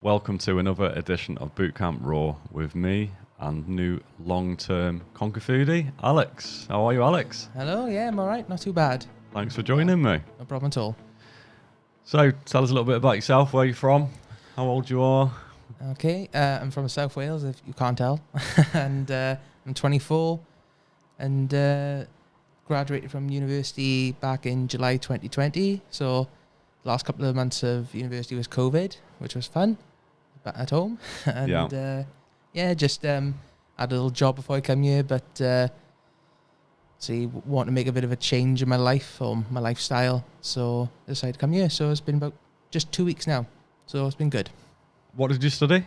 Welcome to another edition of Bootcamp Raw with me and new long-term Conquer foodie, Alex. How are you, Alex? Hello, yeah, I'm all right, not too bad. Thanks for joining me. No problem at all. So, tell us a little bit about yourself, where you're from, how old you are. Okay, I'm from South Wales, if you can't tell, and I'm 24, and graduated from university back in July 2020, so the last couple of months of university was COVID, which was fun, back at home, and just had a little job before I came here, but want to make a bit of a change in my life or my lifestyle, so I decided to come here. So it's been about just 2 weeks now, so it's been good. What did you study?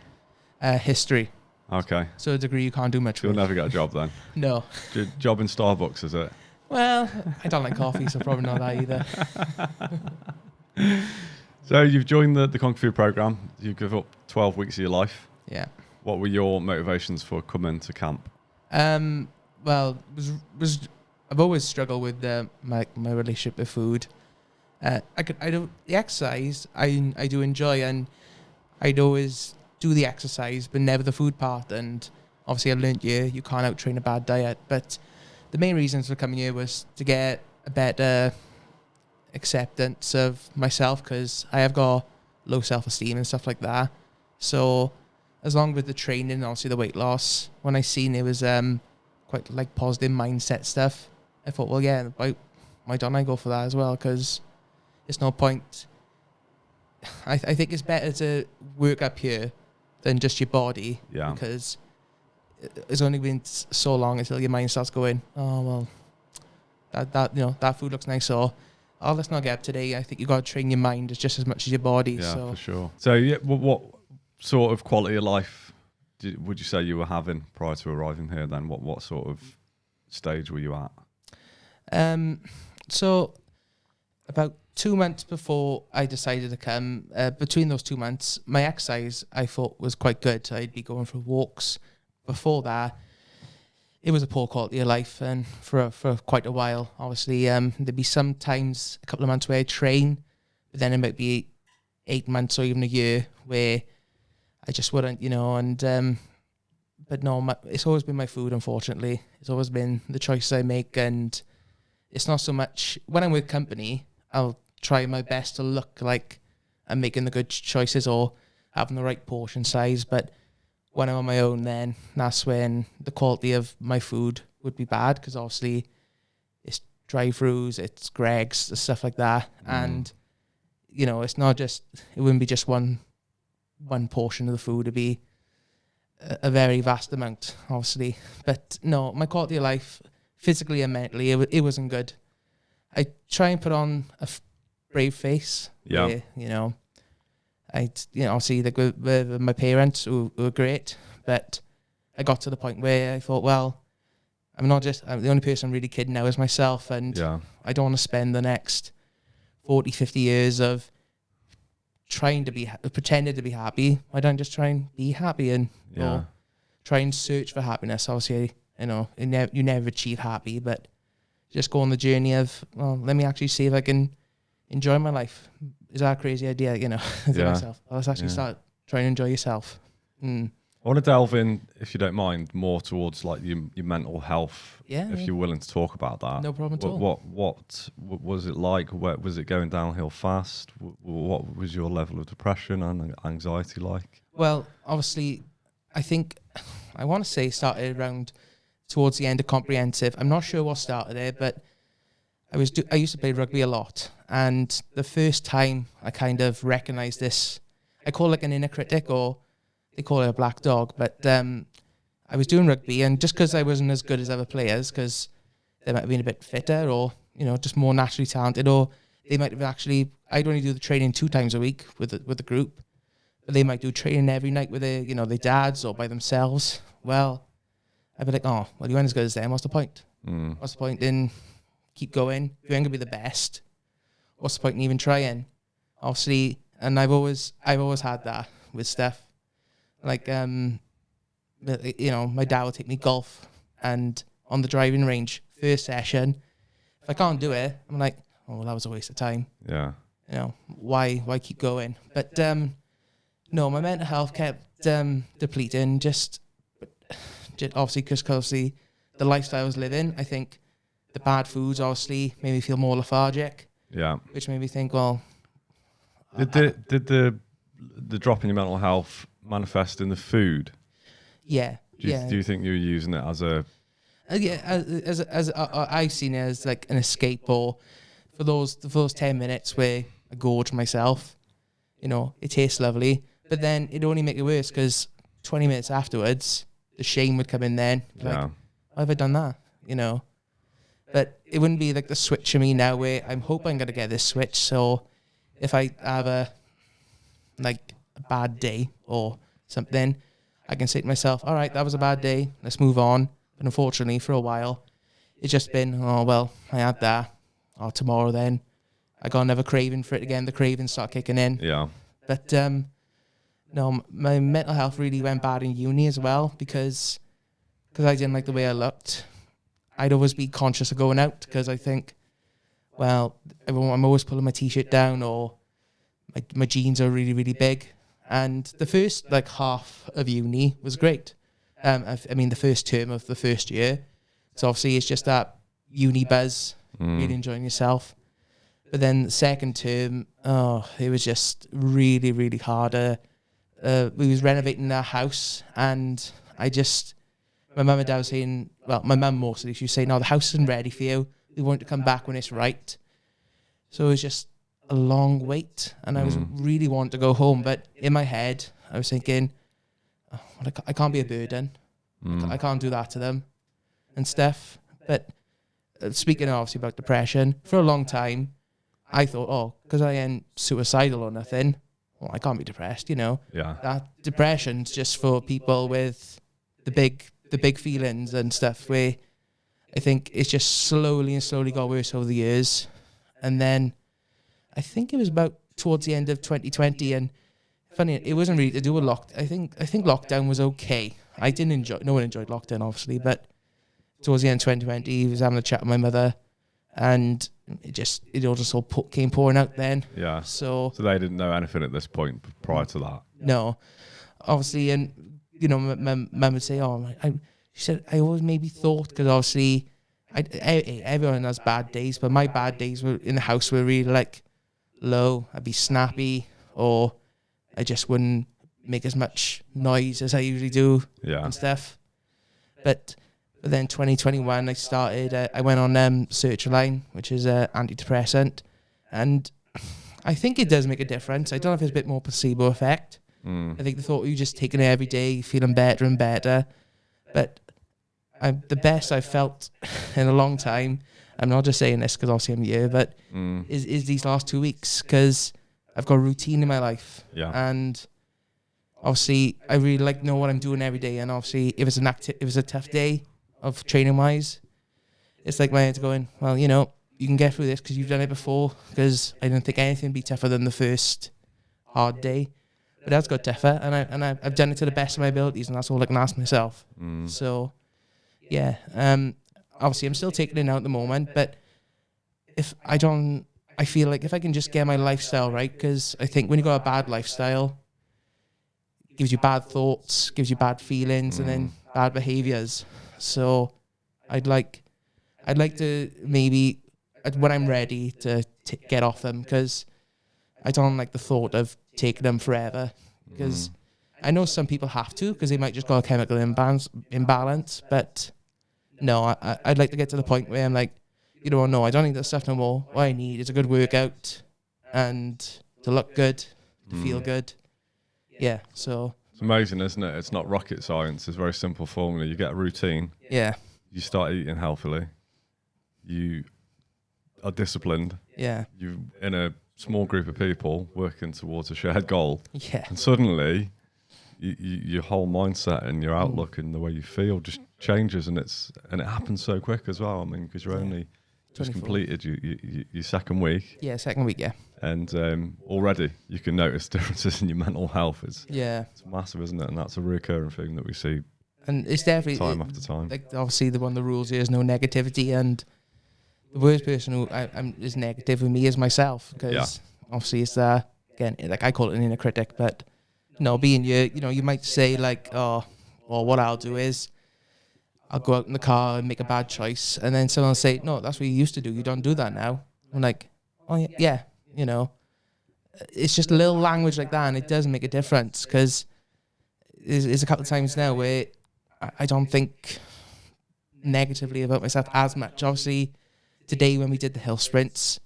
History. Okay. So a degree you can't do much You'll with. never get a job then. No. Job in Starbucks, is it? Well, I don't like coffee, so probably not that either. So you've joined the Conquer Food program. You give up 12 weeks of your life. Yeah. What were your motivations for coming to camp? Well, I've always struggled with my relationship with food. The exercise I do enjoy, and I'd always do the exercise, but never the food part. And obviously, I learned you can't out train a bad diet. But the main reasons for coming here was to get a better acceptance of myself, because I have got low self-esteem and stuff like that. So as long with the training and obviously the weight loss, when I seen it was quite like positive mindset stuff, I thought, well, yeah, why don't I go for that as well? Because it's no point. I think it's better to work up here than just your body. Yeah. Because it's only been so long until your mind starts going, oh well, that food looks nice, or oh, let's not get up today. I think you got to train your mind just as much as your body. Yeah, so. for sure. So, yeah, what sort of quality of life would you say you were having prior to arriving here then? What sort of stage were you at? So about 2 months before I decided to come, between those 2 months, my exercise I thought was quite good. I'd be going for walks. Before that, it was a poor quality of life, and for quite a while. Obviously, there'd be sometimes a couple of months where I train, but then it might be 8 months or even a year where I just wouldn't, and but no, it's always been my food, unfortunately. It's always been the choices I make, and it's not so much when I'm with company, I'll try my best to look like I'm making the good choices or having the right portion size, but when I'm on my own, then that's when the quality of my food would be bad, because obviously it's drive-thrus, it's Greggs, stuff like that, and it's not just, it wouldn't be just one portion of the food. It'd be a very vast amount, obviously. But no, my quality of life, physically and mentally, it wasn't good. I try and put on a brave face. Yeah. Where, obviously like with my parents who were great, but I got to the point where I thought, well, I'm the only person I'm really kidding now is myself, and I don't want to spend the next 40, 50 years of trying to be pretending to be happy. Why don't I just try and be happy and try and search for happiness? Obviously, you never achieve happy, but just go on the journey of, well, let me actually see if I can enjoy my life. Is that a crazy idea, to myself? Let's actually start trying to enjoy yourself. I want to delve in, if you don't mind, more towards like your mental health. Yeah. If you're willing to talk about that. No problem at all. What was it like? Was it going downhill fast? What was your level of depression and anxiety like? Well, obviously, I want to say started around towards the end of comprehensive. I'm not sure what started there, but I used to play rugby a lot, and the first time I kind of recognized this, I call it like an inner critic, or they call it a black dog, but I was doing rugby, and just because I wasn't as good as other players, because they might have been a bit fitter, or just more naturally talented, or they might have I'd only do the training 2 times a week with the group, but they might do training every night with their dads or by themselves. Well, I'd be like, oh, well, you weren't as good as them. What's the point? What's the point in keep going? If you ain't gonna be the best, what's the point in even trying? Obviously, and I've always had that with stuff. Like, my dad would take me golf, and on the driving range, first session, if I can't do it, I'm like, oh, well, that was a waste of time. Yeah. Why keep going? But No, my mental health kept depleting. Just obviously because obviously the lifestyle I was living. I think the bad foods obviously made me feel more lethargic. Yeah. Which made me think, well, Did the drop in your mental health manifest in the food? Yeah. Do you think you were using it as a... as I've seen it as like an escape, or for those 10 minutes where I gorge myself, it tastes lovely, but then it only make it worse because 20 minutes afterwards, the shame would come in then. Like, why have I done that? But it wouldn't be like the switch for me now where I'm hoping I'm going to get this switch. So if I have a bad day or something, I can say to myself, all right, that was a bad day. Let's move on. But unfortunately, for a while, it's just been, oh, well, I had that. Oh, tomorrow then, I got another craving for it again. The cravings start kicking in. Yeah. But, no, my mental health really went bad in uni as well because I didn't like the way I looked. I'd always be conscious of going out because I think, well, I'm always pulling my T-shirt down, or my jeans are really, really big. And the first half of uni was great. I mean, the first term of the first year. So obviously it's just that uni buzz, really enjoying yourself. But then the second term, it was just really, really hard. We was renovating our house, and my mum and dad were saying, well, my mum mostly, she was saying, no, the house isn't ready for you. We want to come back when it's right. So it was just a long wait, and I was really wanting to go home, but in my head I was thinking, oh, well, I can't be a burden. I can't do that to them and stuff. But speaking obviously about depression, for a long time I thought, oh, because I ain't suicidal or nothing, well, I can't be depressed, Yeah. That depression's just for people with the big feelings and stuff, where I think it's just slowly got worse over the years. And then I think it was about towards the end of 2020, and funny, it wasn't really to do with I think lockdown was okay. No one enjoyed lockdown, obviously, but towards the end of 2020, I was having a chat with my mother, and it all just came pouring out then. Yeah. So they didn't know anything at this point prior to that? No. Obviously, and, my mum would say, she said, I always maybe thought, because obviously, everyone has bad days, but my bad days were in the house were really low. I'd be snappy, or I just wouldn't make as much noise as I usually do and stuff. But then 2021, I went on Sertraline, which is an antidepressant, and I think it does make a difference. I don't know if it's a bit more placebo effect. I think the thought you just taking it every day, feeling better and better. But the best I've felt in a long time, I'm not just saying this because obviously I'm here, but is these last 2 weeks, because I've got a routine in my life. Yeah. And obviously I really know what I'm doing every day. And obviously if it's a tough day of training wise, it's like my head's going, well, you can get through this because you've done it before, because I didn't think anything would be tougher than the first hard day. But that's got tougher, and I've done it to the best of my abilities, and that's all I can ask myself. So, yeah. Obviously, I'm still taking it now at the moment, but I feel like if I can just get my lifestyle right, because I think when you got a bad lifestyle, it gives you bad thoughts, gives you bad feelings, and then bad behaviors. So, I'd like to maybe, when I'm ready to get off them, because I don't like the thought of taking them forever, because I know some people have to, because they might just got a chemical imbalance, but no, I'd like to get to the point where I'm like, no, I don't need that stuff no more. What I need is a good workout and to look good, to feel good. Yeah, so. It's amazing, isn't it? It's not rocket science. It's a very simple formula. You get a routine. Yeah. You start eating healthily. You are disciplined. Yeah. You're in a small group of people working towards a shared goal. Yeah. And suddenly, your whole mindset and your outlook and the way you feel just changes, and it happens so quick as well. I mean, because you're only just completed your second week. Yeah, second week, yeah. And already you can notice differences in your mental health. It's massive, isn't it? And that's a recurring thing that we see. And it's definitely time after time. Like obviously, one of the rules here is no negativity, and the worst person who is negative with me is myself, because obviously it's again, like I call it an inner critic, but being you might say like, oh, well, what I'll do is I'll go out in the car and make a bad choice, and then someone will say, no, that's what you used to do. You don't do that now. I'm like, oh yeah, it's just a little language like that, and it does make a difference, because there's a couple of times now where I don't think negatively about myself as much. Obviously, today when we did the hill sprints,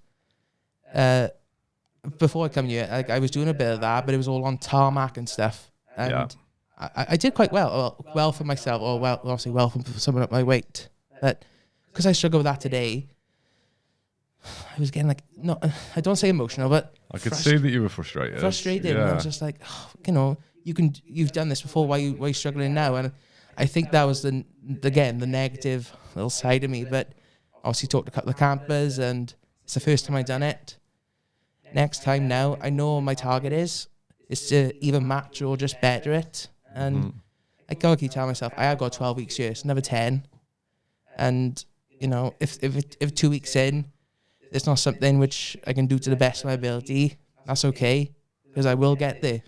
before I come here, I was doing a bit of that, but it was all on tarmac and stuff, and I did quite well for myself, or obviously well for someone at my weight. But because I struggled with that today, I was getting like, no, I don't say emotional, but I could see that you were frustrated. And I was just like, you've done this before. Why are you struggling now? And I think that was the negative little side of me. But obviously talked to a couple of campers, and it's the first time I've done it. Next time now, I know what my target is to either match or just better it. And I gotta keep telling myself, I have got 12 weeks here, it's never 10. And if 2 weeks in, it's not something which I can do to the best of my ability, that's okay, because I will get there.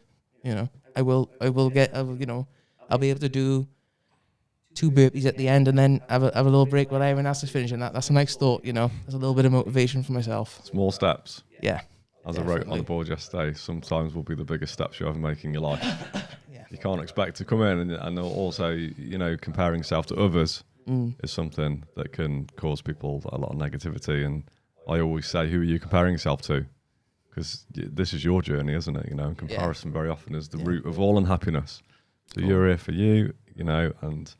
I'll be able to do 2 burpees at the end, and then have a little break while everyone else is finishing that. That's a nice thought, There's a little bit of motivation for myself. Small steps. Yeah. As definitely. I wrote on the board yesterday, sometimes will be the biggest steps you ever make in your life. Yeah. You can't expect to come in, and also, comparing yourself to others is something that can cause people a lot of negativity. And I always say, who are you comparing yourself to? Because this is your journey, isn't it? And comparison very often is the root of all unhappiness. So you're here for you, and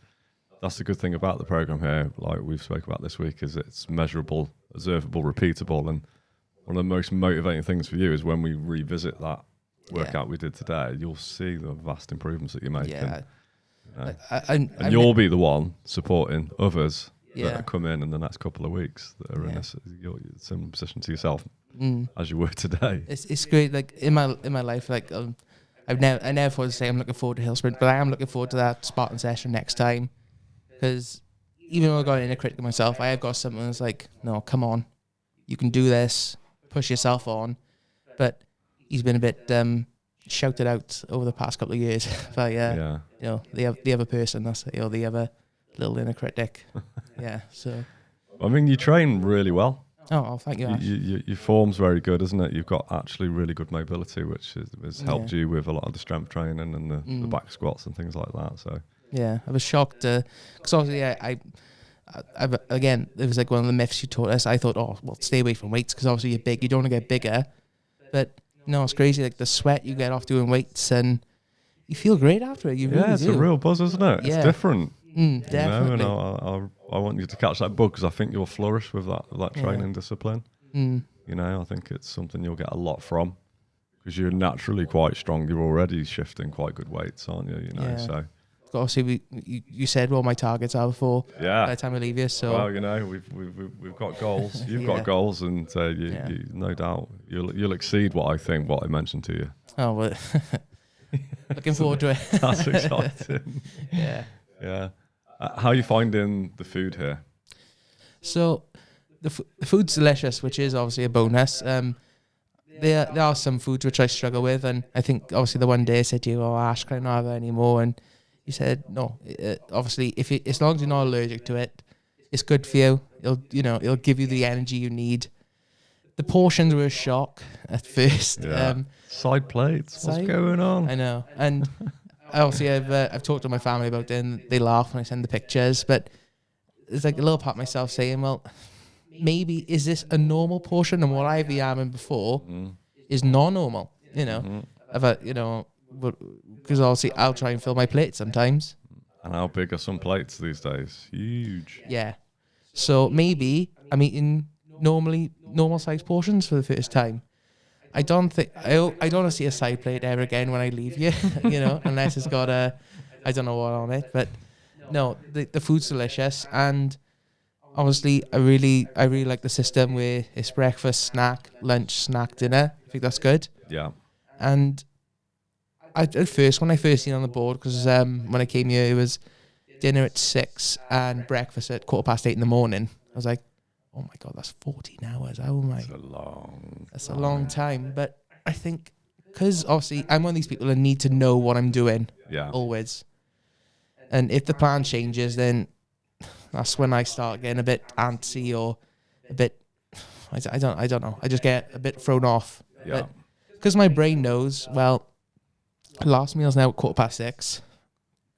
that's the good thing about the program here, like we've spoke about this week, is it's measurable, observable, repeatable. And one of the most motivating things for you is when we revisit that workout we did today, you'll see the vast improvements that you're making. Yeah. And you'll be the one supporting others that come in the next couple of weeks that are in a similar position to yourself as you were today. It's great. Like in my life, like I never thought to say I'm looking forward to hill sprint, but I am looking forward to that Spartan session next time, because even though I got in a critic of myself, I have got someone that's like, no, come on, you can do this. Push yourself on. But he's been a bit shouted out over the past couple of years by the other person, that's the other little inner critic. So I mean, you train really well. Oh, thank you, Ash. Your form's very good, isn't it? You've got actually really good mobility, which has helped you with a lot of the strength training and the back squats and things like that. So I was shocked because obviously I again, it was like one of the myths you taught us. I thought, stay away from weights, because obviously you're big, you don't want to get bigger. But no, it's crazy, like the sweat you get off doing weights, and you feel great after it. You really it's do. a real buzz, isn't it? It's different. Definitely. And I want you to catch that bug, because I think you'll flourish with that training discipline. I think it's something you'll get a lot from, because you're naturally quite strong. You're already shifting quite good weights, aren't you? So. Obviously, you said what my targets are before by the time I leave you. So we've got goals. You've got goals, and you no doubt you'll exceed what I mentioned to you. Oh well, looking forward to it. That's exciting. Yeah. How are you finding the food here? So the food's delicious, which is obviously a bonus. There are some foods which I struggle with, and I think obviously the one day I said to you, Ash, can I not have that anymore? And you said no. Obviously, as long as you're not allergic to it, it's good for you. It'll give you the energy you need. The portions were a shock at first. Side plates. What's going on? I know. And obviously, I've talked to my family about it, and they laugh when I send the pictures. But there's like a little part of myself saying, well, maybe is this a normal portion, and what I've been having before is non-normal. Because obviously I'll try and fill my plate sometimes. And how big are some plates these days? Huge. Yeah. So maybe I'm eating normal size portions for the first time. I don't want to see a side plate ever again when I leave you, unless it's got I don't know what on it. But no, the food's delicious, and obviously I really like the system where it's breakfast, snack, lunch, snack, dinner. I think that's good. Yeah. And at first, when I first seen on the board, because when I came here, it was dinner at 6 and breakfast at 8:15 in the morning. I was like, oh my God, that's 14 hours. Oh my. That's a long That's a long time. But I think because obviously I'm one of these people that need to know what I'm doing Yeah. always. And if the plan changes, then that's when I start getting a bit antsy or a bit, I don't know. I just get a bit thrown off. Yeah. Because my brain knows, well, last meal's now at 6:15.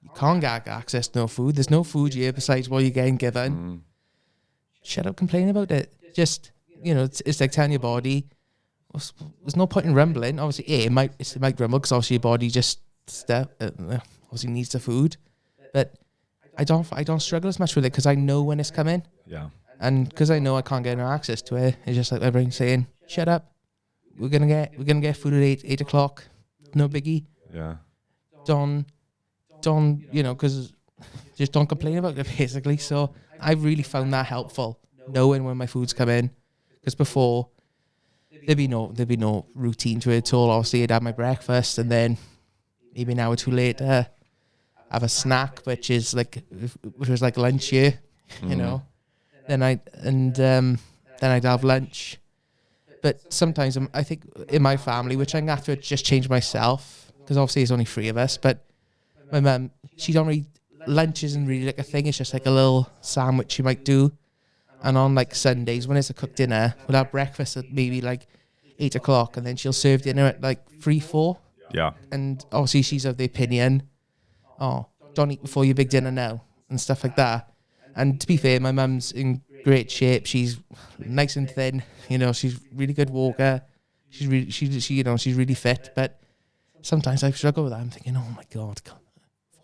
You can't get access to no food. There's no food here besides what you're getting given. Shut up complaining about it. Just, it's like telling your body, there's no point in rumbling. Obviously, it might grumble because obviously your body just obviously needs the food. But I don't struggle as much with it because I know when it's coming. Yeah. And because I know I can't get no access to it, it's just like my brain saying, shut up. We're gonna get food at 8 o'clock. No biggie. Yeah. Don't, because just don't complain about it, basically. So I really found that helpful, knowing when my food's come in. Because before, there'd be no routine to it at all. Obviously, I'd have my breakfast, and then maybe an hour or two later, have a snack, which was like lunch here, Then I'd have lunch. But sometimes I think in my family, which I'm gonna have to just change myself, because obviously there's only 3 of us, but my mum, she don't really, lunch isn't really like a thing. It's just like a little sandwich she might do. And on like Sundays, when it's a cooked dinner, we'll have breakfast at maybe like 8 o'clock, and then she'll serve dinner at like 3, 4. Yeah. And obviously she's of the opinion, oh, don't eat before your big dinner now, and stuff like that. And to be fair, my mum's in great shape. She's nice and thin. She's really good walker. She's really fit. But sometimes I struggle with that. I'm thinking, oh my God,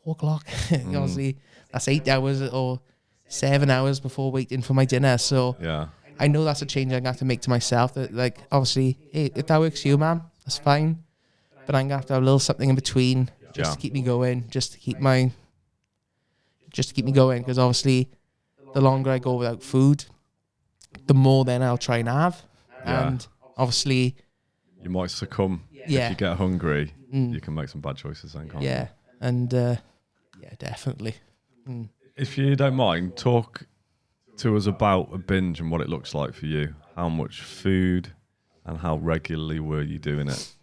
4 o'clock. Obviously, that's 8 hours or 7 hours before waiting for my dinner. So Yeah. I know that's a change I'm gonna have to make to myself. That, like, obviously, hey, if that works for you, ma'am, that's fine. But I'm gonna have to have a little something in between just to keep me going, just to keep me going. Because obviously, the longer I go without food, the more then I'll try and have. Yeah. And obviously, You might succumb if you get hungry. You can make some bad choices then, can't you? Yeah. And definitely. If you don't mind, talk to us about a binge and what it looks like for you. How much food and how regularly were you doing it?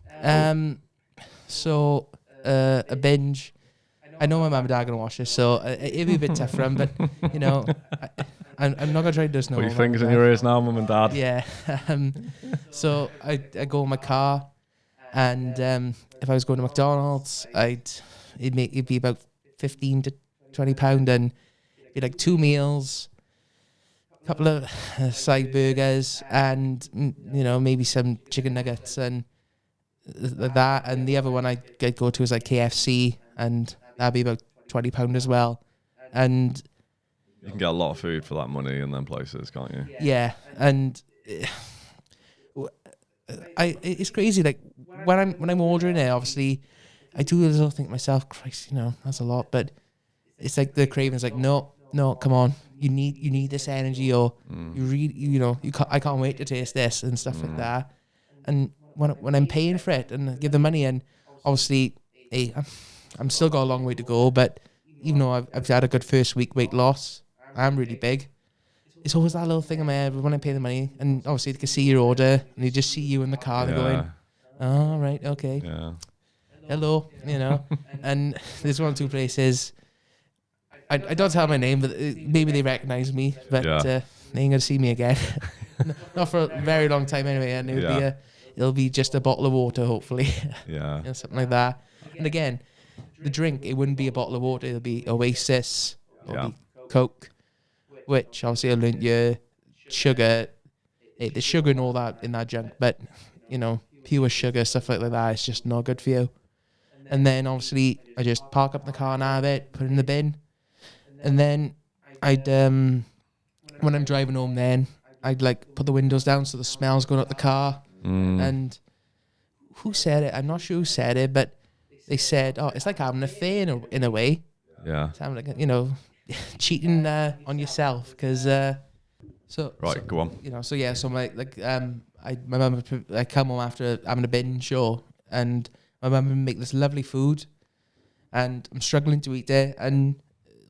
So a binge. I know my mum and dad are gonna watch this, so it'd be a bit tough for them. But I'm not gonna try to do this. Put your fingers in your ears now, mum and dad. Yeah. So I go in my car, and if I was going to McDonald's, it'd be about £15 to £20, and it'd be like 2 meals, a couple of side burgers, and maybe some chicken nuggets and that. And the other one I'd go to is like KFC, and that'd be about £20 as well. And you can get a lot of food for that money in them places, can't you? Yeah, and it's crazy. Like when I'm ordering it, obviously I do a little think to myself, Christ, that's a lot. But it's like the craving's like, no, come on, you need this energy, or you really, I can't wait to taste this and stuff like that. And when I'm paying for it and I give the money, and obviously, hey, I'm still got a long way to go. But even though I've had a good first week weight loss, I'm really big. It's always that little thing in my head when I pay the money, and obviously they can see your order, and they just see you in the car, and they're going, "Oh, right, okay, hello," And there's 1 or 2 places. I don't tell my name, but maybe they recognize me, but they ain't gonna see me again. Not for a very long time anyway, and it'll be just a bottle of water, hopefully. Yeah, something like that. And again, the drink, it wouldn't be a bottle of water; it'll be Oasis, or be Coke. Which obviously I learned your sugar, the sugar and all that in that junk, but pure sugar, stuff like that, it's just not good for you. And then obviously I just park up the car and have it, put it in the bin, and then I'd when I'm driving home, then I'd like put the windows down so the smell's going up the car. And who said it? I'm not sure who said it, but they said, "Oh, it's like having an affair in a way." Yeah, it's having like cheating on yourself, because go on. So my my mum would come home after having a binge, and my mum would make this lovely food, and I'm struggling to eat it, and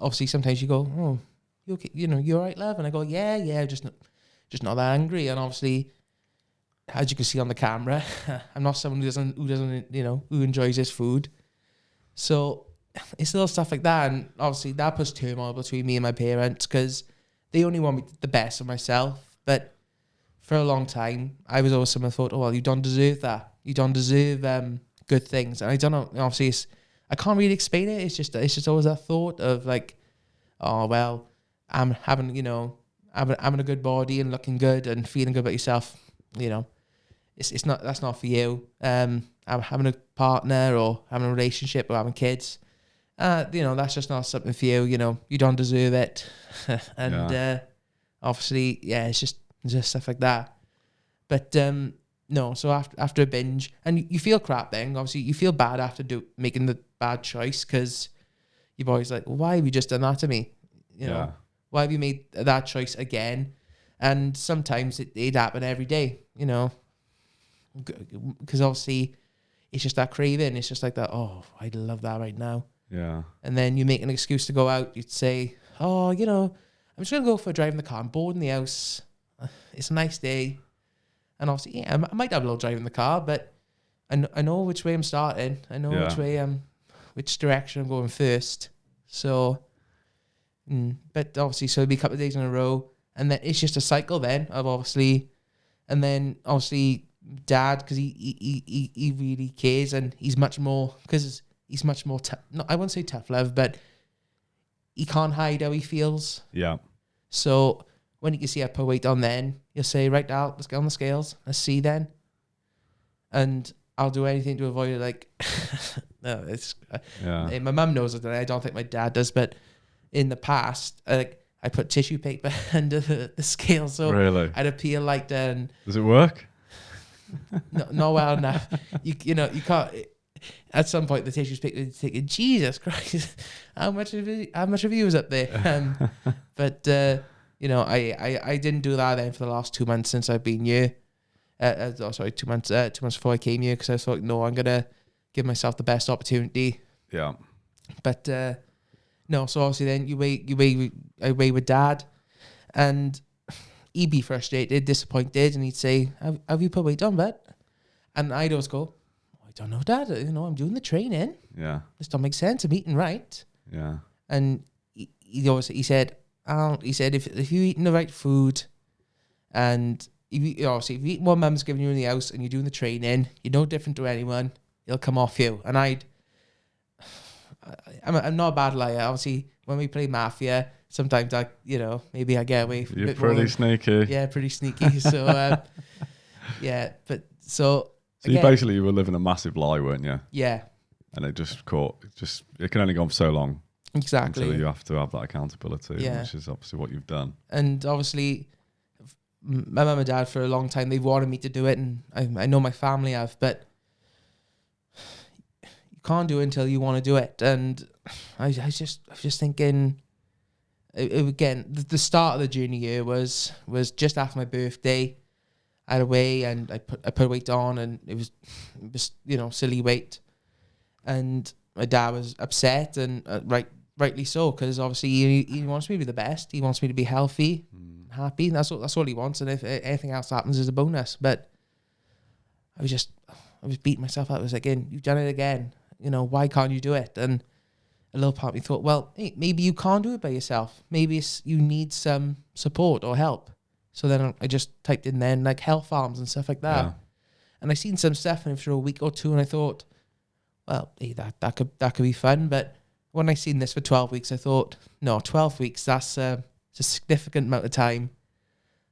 obviously sometimes you go, "Oh, you okay? You all right, love?" And I go, yeah, just not that angry. And obviously as you can see on the camera, I'm not someone who doesn't, who enjoys his food. So it's little stuff like that. And obviously that puts turmoil between me and my parents because they only want me the best of myself. But for a long time, I was always someone who thought, oh, well, you don't deserve that. You don't deserve good things. And I don't know, obviously I can't really explain it. It's just always that thought of like, oh, well, I'm having a good body and looking good and feeling good about yourself. That's not for you. I'm having a partner or having a relationship or having kids. That's just not something for you. You don't deserve it. And obviously, it's just stuff like that. But no, so after a binge, and you feel crap then. Obviously, you feel bad after making the bad choice because your body's like, well, why have you just done that to me? Why have you made that choice again? And sometimes it'd happen every day, because obviously it's just that craving. It's just like that, oh, I'd love that right now. Yeah. And then you make an excuse to go out. You'd say, oh, I'm just going to go for a drive in the car. I'm bored in the house. It's a nice day. And obviously, I might have a little drive in the car, but I know which way I'm starting. I know which direction I'm going first. So, but obviously, so it'll be a couple of days in a row. And then it's just a cycle then of obviously, and then obviously Dad, because he really cares and he's much more, because he's much more, I won't say tough love, but he can't hide how he feels. Yeah. So when you can see I put weight on, then you'll say, right, Dad, let's get on the scales. Let's see then. And I'll do anything to avoid it. Like, no, it's, my mum knows it, and I don't think my dad does, but in the past, I put tissue paper under the scale, so really? I'd appear like that. And does it work? No, not well enough. You can't. At some point, the tissue paper is thinking, Jesus Christ, how much of you was up there? But I didn't do that then for the last 2 months since I've been here. 2 months. 2 months before I came here, because I thought, no, I'm gonna give myself the best opportunity. Yeah. But no, so obviously then I weigh with Dad, and he'd be frustrated, disappointed, and he'd say, have you put weight on, bud? And I'd always go, I don't know, Dad. I'm doing the training. Yeah. This don't make sense. I'm eating right. Yeah. And he said, if you're eating the right food, and if you're eating what Mum's giving you in the house, and you're doing the training, you're no different to anyone. It'll come off you. And I'm not a bad liar. Obviously, when we play Mafia, sometimes maybe I get away. You're pretty sneaky. Yeah, pretty sneaky. So So again, you were living a massive lie, weren't you? Yeah. And it just it can only go on for so long. Exactly. Until you have to have that accountability, yeah. Which is obviously what you've done. And obviously, my mum and dad for a long time, they've wanted me to do it, and I know my family have, but you can't do it until you want to do it. And I was just thinking, again, the start of the journey here was just after my birthday. I had a weigh, and I put weight on, and it was silly weight, and my dad was upset, and rightly so, because obviously he wants me to be the best. He wants me to be healthy, happy. That's all he wants. And if anything else happens, is a bonus. But I was beating myself up. I was like, you've done it again. Why can't you do it? And a little part of me thought, well, hey, maybe you can't do it by yourself. Maybe you need some support or help. So then I just typed in then like health farms and stuff like that. Yeah. And I seen some stuff after a week or two, and I thought, well, hey, that could be fun. But when I seen this for 12 weeks, I thought, no, 12 weeks, that's a significant amount of time.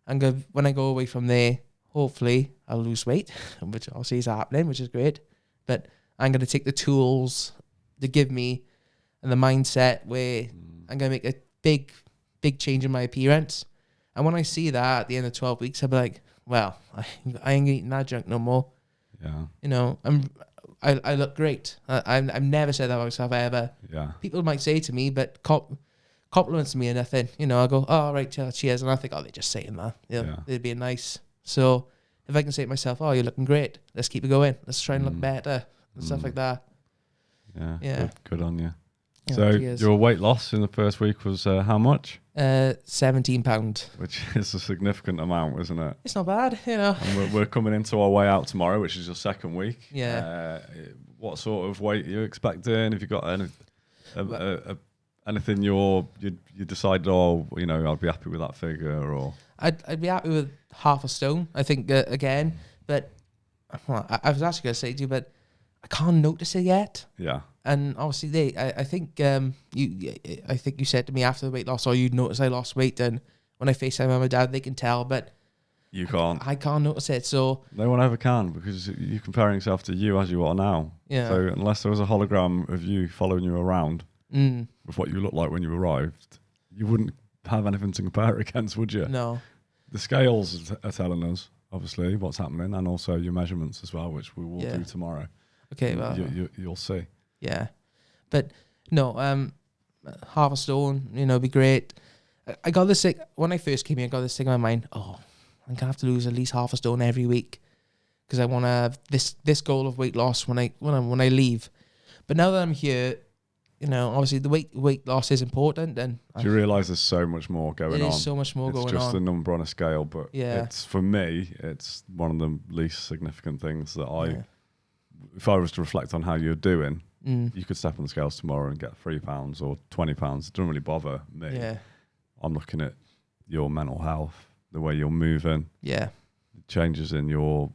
When I go away from there, hopefully I'll lose weight, which obviously is happening, which is great. But I'm going to take the tools to give me and the mindset where I'm going to make a big change in my appearance. And when I see that at the end of 12 weeks, I'll be like, well, I ain't eating that junk no more. Yeah. I look great. I've never said that about myself ever. Yeah. People might say to me, but compliments me or nothing. I go, oh, right, cheers. And I think, oh, they're just saying that. They're being nice. So if I can say to myself, oh, you're looking great, let's keep it going. Let's try and look better and stuff like that. Yeah. Good on you. So cheers. your weight loss in the first week was how much? 17 pound. Which is a significant amount, isn't it? It's not bad, you know. And we're coming into our way out tomorrow, which is your second week. Yeah. What sort of weight are you expecting? Have you got anything you decided, I'd be happy with that figure, or I'd be happy with half a stone, I think, again. But I was actually going to say to you, but I can't notice it yet. Yeah. And obviously, I think you said to me after the weight loss, or you'd notice I lost weight, and when I FaceTime my dad, they can tell, but you can't. I can't notice it. So no one ever can, because you're comparing yourself to you as you are now. Yeah. So unless there was a hologram of you following you around with what you looked like when you arrived, you wouldn't have anything to compare it against, would you? No. The scales are telling us, obviously, what's happening, and also your measurements as well, which we will do tomorrow. Okay, well, you'll see. Yeah, but no, half a stone, be great. I got this thing when I first came here. I got this thing in my mind. Oh, I'm gonna have to lose at least half a stone every week because I want to have this goal of weight loss when I leave. But now that I'm here, obviously the weight loss is important. And do you realise there's so much more going on? There's so much more going on. It's just a number on a scale, but yeah, it's for me, it's one of the least significant things that if I was to reflect on how you're doing, you could step on the scales tomorrow and get 3 pounds or 20 pounds. It doesn't really bother me. Yeah. I'm looking at your mental health, the way you're moving. Yeah. The changes in your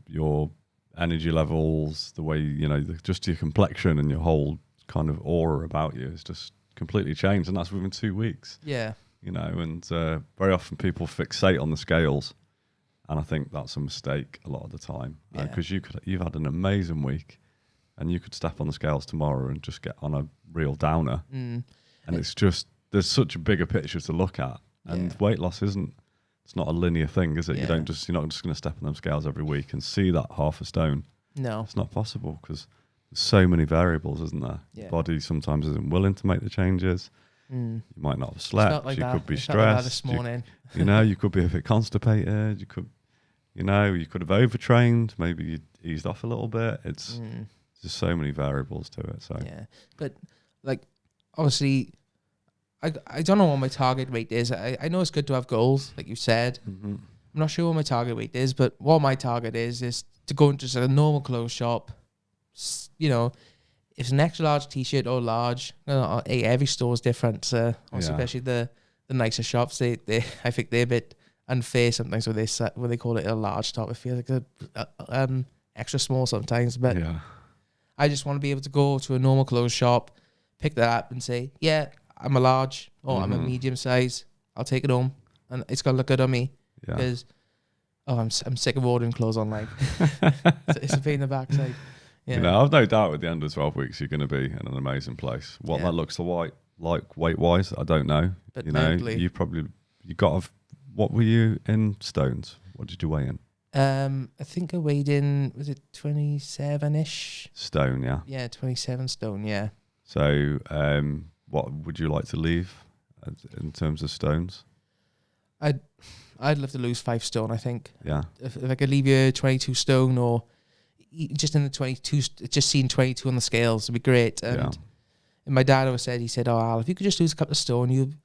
energy levels, the way, just your complexion and your whole kind of aura about you is just completely changed. And that's within 2 weeks. Yeah. And very often people fixate on the scales. And I think that's a mistake a lot of the time. Because you've had an amazing week, and you could step on the scales tomorrow and just get on a real downer. And it's just, there's such a bigger picture to look at. And weight loss it's not a linear thing, is it? You're not just going to step on them scales every week and see that half a stone. No. It's not possible because there's so many variables, isn't there? Yeah. Your body sometimes isn't willing to make the changes. You might not have slept. Like you could be stressed. Like this morning. You could be a bit constipated. You could have overtrained. Maybe you eased off a little bit. It's just so many variables to it. So but obviously, I don't know what my target weight is. I know it's good to have goals, like you said. I'm not sure what my target weight is, but what my target is to go into just a normal clothes shop. If it's an extra large t-shirt or large, every store is different. Especially the nicer shops, they I think they're a bit unfair sometimes when they call it a large top. It feels like a extra small sometimes, but I just want to be able to go to a normal clothes shop, pick that up and say, yeah, I'm a large or I'm a medium size. I'll take it home and it's gonna look good on me because I'm sick of ordering clothes online. It's a pain in the backside. Yeah. I've no doubt at the end of 12 weeks you're going to be in an amazing place. What that looks like weight wise, I don't know. But you got. What were you in stones? What did you weigh in? I think I weighed in, was it 27-ish? Stone, yeah. Yeah, 27 stone, yeah. So what would you like to leave in terms of stones? I'd love to lose 5 stone, I think. Yeah. If I could leave you 22 stone or just in the 22, just seeing 22 on the scales would be great. And my dad always said, oh, Al, if you could just lose a couple of stone, you'd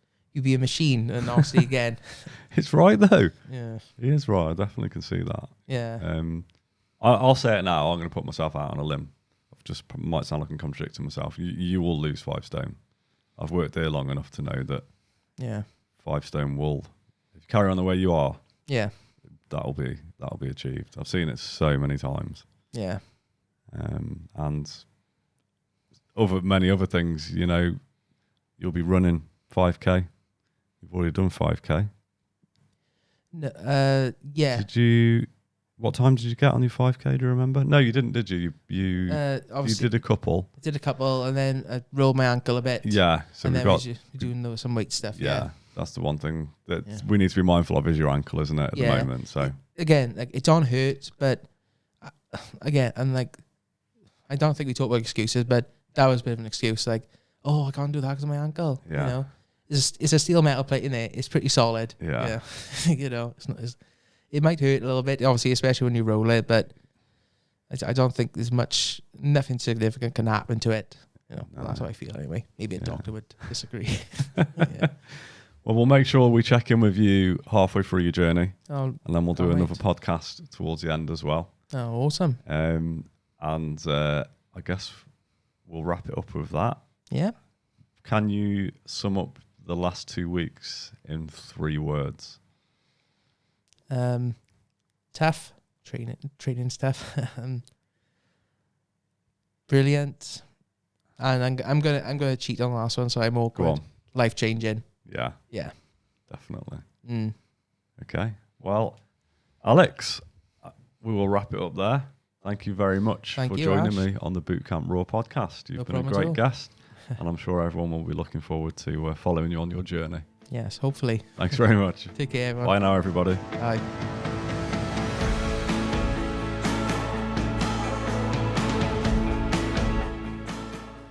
be a machine. And obviously, again, it's right though. Yeah, he is right. I definitely can see that. Yeah. I'll say it now. I'm going to put myself out on a limb. Might sound like I'm contradicting myself. You will lose 5 stone. I've worked there long enough to know that. Yeah. 5 stone will. If you carry on the way you are. Yeah. That'll be achieved. I've seen it so many times. Yeah. And many other things. You'll be running 5K. You've already done 5K. No, yeah. What time did you get on your 5K? Do you remember? No, you didn't, did you? You did a couple. Did a couple, and then I rolled my ankle a bit. Yeah. So and then we're doing some weight stuff. Yeah. That's the one thing that we need to be mindful of is your ankle, isn't it, at the moment? So again, it's on hurt, but again, and I don't think we talk about excuses, but that was a bit of an excuse. I can't do that because of my ankle. Yeah. It's a steel metal plate in there. It's pretty solid. Yeah. It's not. It might hurt a little bit, obviously, especially when you roll it, but I don't think nothing significant can happen to it. You know, No, that's no. how I feel anyway. Maybe a Yeah. doctor would disagree. Yeah. Well, we'll make sure we check in with you halfway through your journey, Oh, and then we'll do can't another wait. podcast towards the end as well. Oh, awesome. And I guess we'll wrap it up with that. Yeah. Can you sum up the last 2 weeks in 3 words? Tough training stuff. Brilliant. And I'm gonna cheat on the last one, so I'm Go awkward. on. Life changing. Yeah, Yeah. definitely. Mm. Okay. Well, Alex, we will wrap it up there. Thank you very much Thank for you, joining Ash. me on the Bootcamp Raw podcast. You've No been a problem at all. great guest, and I'm sure everyone will be looking forward to following you on your journey. Yes, hopefully. Thanks very much. Take care, everyone. Bye now, everybody. Bye.